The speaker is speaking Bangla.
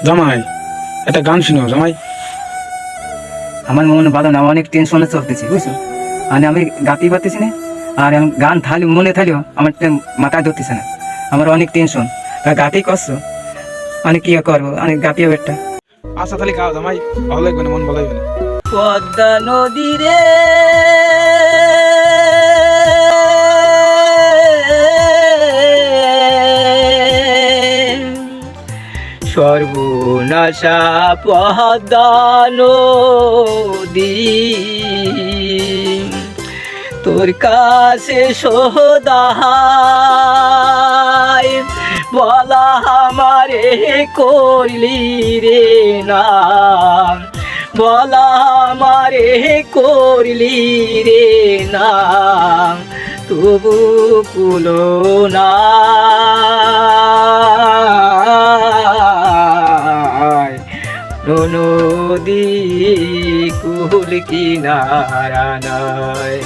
জামাই একটা গান শুনো জামাই। আমার মনে বাধা না, অনেক টেনশনে চলতেছি বুঝছো। মানে আমি গাতেই পারতেছি না, আর আমি গান থালি মনে থালিও আমার মাথায় ধরতেছে না। আমার অনেক টেনশন, গাতেই কষ্ট, মানে কি আর করবো, অনেক গাতেও একটা। আচ্ছা তাহলে গাও জামাই, ভালো লাগবে না, মন ভালো লাগবে না। পদ্মা নদী রে সর্বনাশা পদ্মা নদী, তোর কাছে সদাই বলা আমারে করলি রে না, বলা আমারে করলি রে না, তবু কুলো না নদী কুল কিনারা নাই।